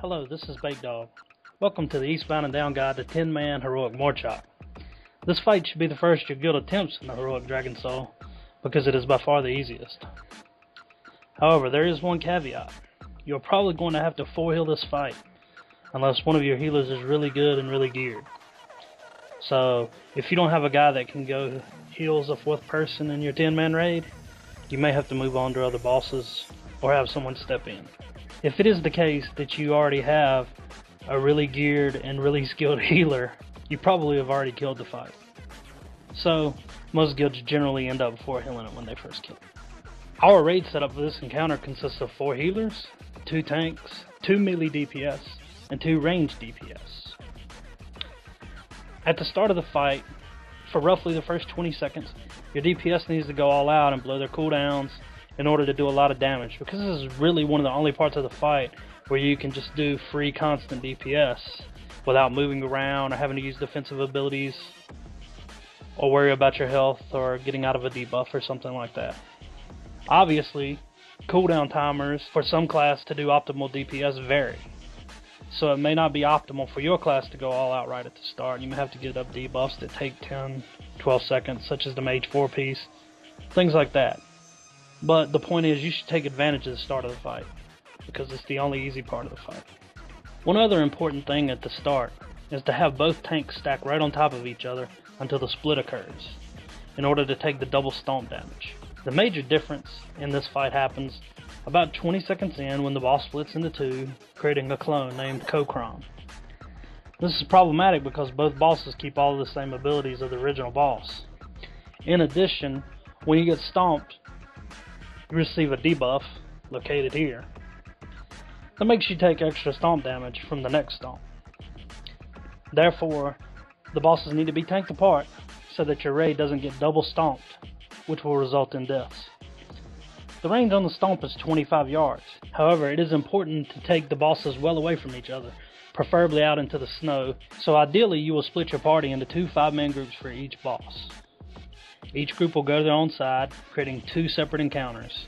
Hello, this is Bake Dog. Welcome to the Eastbound and Down guide to 10-man Heroic Morchok. This fight should be the first your guild attempts in the Heroic Dragon Soul, because it is by far the easiest. However, there is one caveat. You're probably going to have to 4-heal this fight, unless one of your healers is really good and really geared. So, if you don't have a guy that can go heals a 4th person in your 10-man raid, you may have to move on to other bosses, or have someone step in. If it is the case that you already have a really geared and really skilled healer, you probably have already killed the fight. So, most guilds generally end up 4-healing it when they first kill it. Our raid setup for this encounter consists of 4 healers, 2 tanks, 2 melee DPS, and 2 ranged DPS. At the start of the fight, for roughly the first 20 seconds, your DPS needs to go all out and blow their cooldowns in order to do a lot of damage, because this is really one of the only parts of the fight where you can just do free constant DPS without moving around or having to use defensive abilities or worry about your health or getting out of a debuff or something like that. Obviously, cooldown timers for some class to do optimal DPS vary, so it may not be optimal for your class to go all out right at the start. You may have to get up debuffs that take 10-12 seconds, such as the Mage 4-piece, things like that. But the point is, you should take advantage of the start of the fight, because it's the only easy part of the fight. One other important thing at the start is to have both tanks stacked right on top of each other until the split occurs, in order to take the double stomp damage. The major difference in this fight happens about 20 seconds in, when the boss splits into 2, creating a clone named Kokron. This is problematic because both bosses keep all of the same abilities of the original boss. In addition, when you get stomped, you receive a debuff, located here, that makes you take extra stomp damage from the next stomp. Therefore, the bosses need to be tanked apart so that your raid doesn't get double stomped, which will result in deaths. The range on the stomp is 25 yards. However, it is important to take the bosses well away from each other, preferably out into the snow, so ideally you will split your party into 2 5-man groups for each boss. Each group will go to their own side, creating 2 separate encounters.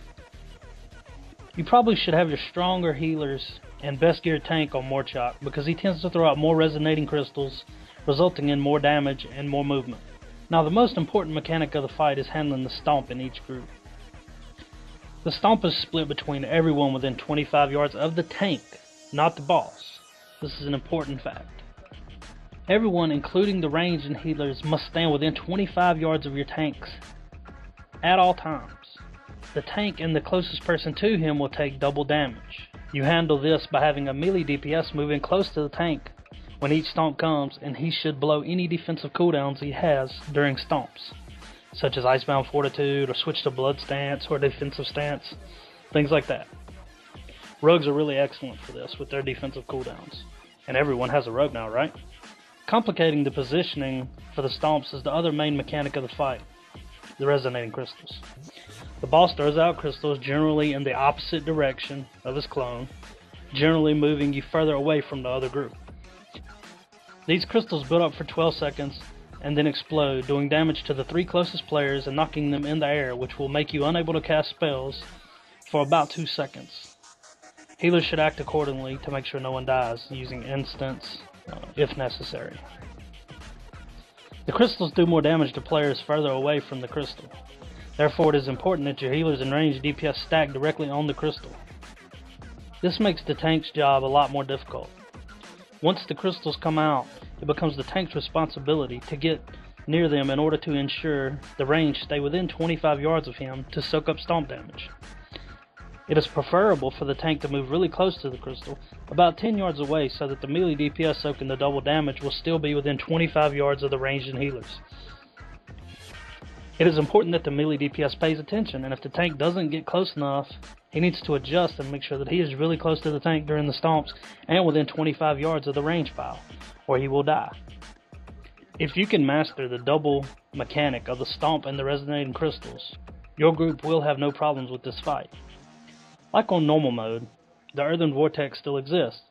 You probably should have your stronger healers and best geared tank on Morchok, because he tends to throw out more resonating crystals, resulting in more damage and more movement. Now, the most important mechanic of the fight is handling the stomp in each group. The stomp is split between everyone within 25 yards of the tank, not the boss. This is an important fact. Everyone, including the ranged and healers, must stand within 25 yards of your tanks at all times. The tank and the closest person to him will take double damage. You handle this by having a melee DPS moving close to the tank when each stomp comes, and he should blow any defensive cooldowns he has during stomps, such as Icebound Fortitude, or switch to Blood Stance, or defensive stance, things like that. Rogues are really excellent for this with their defensive cooldowns, and everyone has a rogue now, right? Complicating the positioning for the stomps is the other main mechanic of the fight, the resonating crystals. The boss throws out crystals generally in the opposite direction of his clone, generally moving you further away from the other group. These crystals build up for 12 seconds and then explode, doing damage to the 3 closest players and knocking them in the air, which will make you unable to cast spells for about 2 seconds. Healers should act accordingly to make sure no one dies, using instants if necessary. The crystals do more damage to players further away from the crystal. Therefore, it is important that your healers and ranged DPS stack directly on the crystal. This makes the tank's job a lot more difficult. Once the crystals come out, it becomes the tank's responsibility to get near them in order to ensure the range stay within 25 yards of him to soak up stomp damage. It is preferable for the tank to move really close to the crystal, about 10 yards away, so that the melee DPS soaking the double damage will still be within 25 yards of the ranged and healers. It is important that the melee DPS pays attention, and if the tank doesn't get close enough, he needs to adjust and make sure that he is really close to the tank during the stomps and within 25 yards of the range pile, or he will die. If you can master the double mechanic of the stomp and the resonating crystals, your group will have no problems with this fight. Like on normal mode, the Earthen Vortex still exists,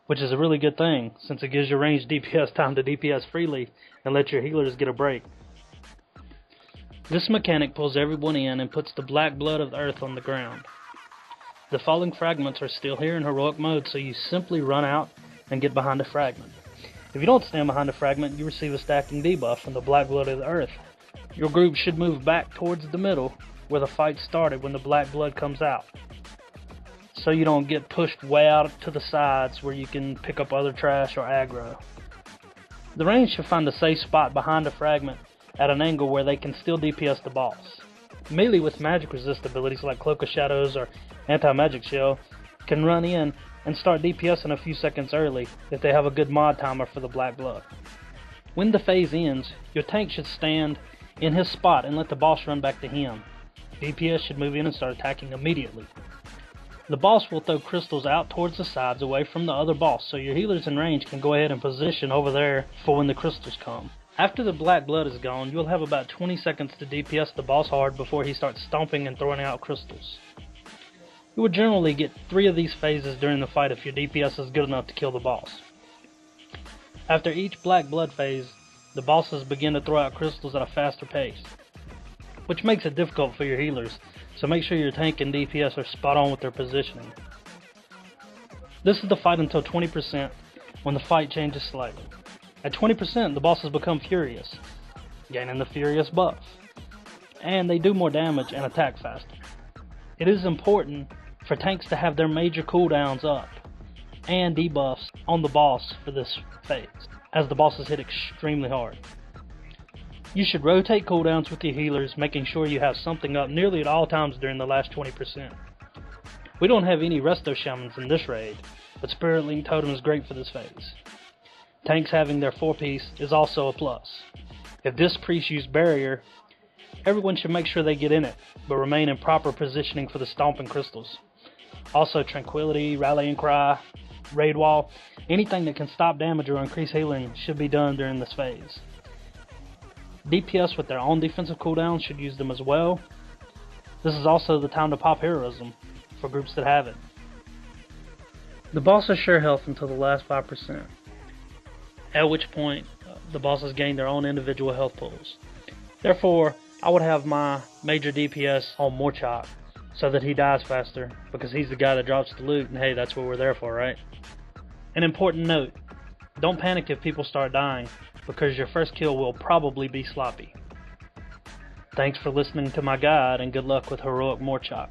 which is a really good thing, since it gives your ranged DPS time to DPS freely and let your healers get a break. This mechanic pulls everyone in and puts the black blood of the earth on the ground. The falling fragments are still here in heroic mode, so you simply run out and get behind a fragment. If you don't stand behind a fragment, you receive a stacking debuff from the black blood of the earth. Your group should move back towards the middle where the fight started when the black blood comes out, so you don't get pushed way out to the sides where you can pick up other trash or aggro. The range should find a safe spot behind a fragment at an angle where they can still DPS the boss. Melee with magic resist abilities like Cloak of Shadows or Anti-Magic Shell can run in and start DPSing a few seconds early if they have a good mod timer for the black blood. When the phase ends, your tank should stand in his spot and let the boss run back to him. DPS should move in and start attacking immediately. The boss will throw crystals out towards the sides away from the other boss, so your healers in range can go ahead and position over there for when the crystals come. After the black blood is gone, you'll have about 20 seconds to DPS the boss hard before he starts stomping and throwing out crystals. You would generally get 3 of these phases during the fight if your DPS is good enough to kill the boss. After each black blood phase, the bosses begin to throw out crystals at a faster pace, which makes it difficult for your healers, so make sure your tank and DPS are spot on with their positioning. This is the fight until 20%, when the fight changes slightly. At 20%, the bosses become furious, gaining the furious buff, and they do more damage and attack faster. It is important for tanks to have their major cooldowns up and debuffs on the boss for this phase, as the bosses hit extremely hard. You should rotate cooldowns with your healers, making sure you have something up nearly at all times during the last 20%. We don't have any Resto Shamans in this raid, but Spirit Link Totem is great for this phase. Tanks having their 4-piece is also a plus. If this priest used Barrier, everyone should make sure they get in it, but remain in proper positioning for the Stomping Crystals. Also Tranquility, Rallying Cry, Raid Wall, anything that can stop damage or increase healing should be done during this phase. DPS with their own defensive cooldowns should use them as well. This is also the time to pop Heroism for groups that have it. The bosses share health until the last 5%, at which point the bosses gain their own individual health pools. Therefore, I would have my major DPS on Morchok so that he dies faster, because he's the guy that drops the loot, and hey, that's what we're there for, right? An important note, don't panic if people start dying, because your first kill will probably be sloppy. Thanks for listening to my guide, and good luck with Heroic Morchok.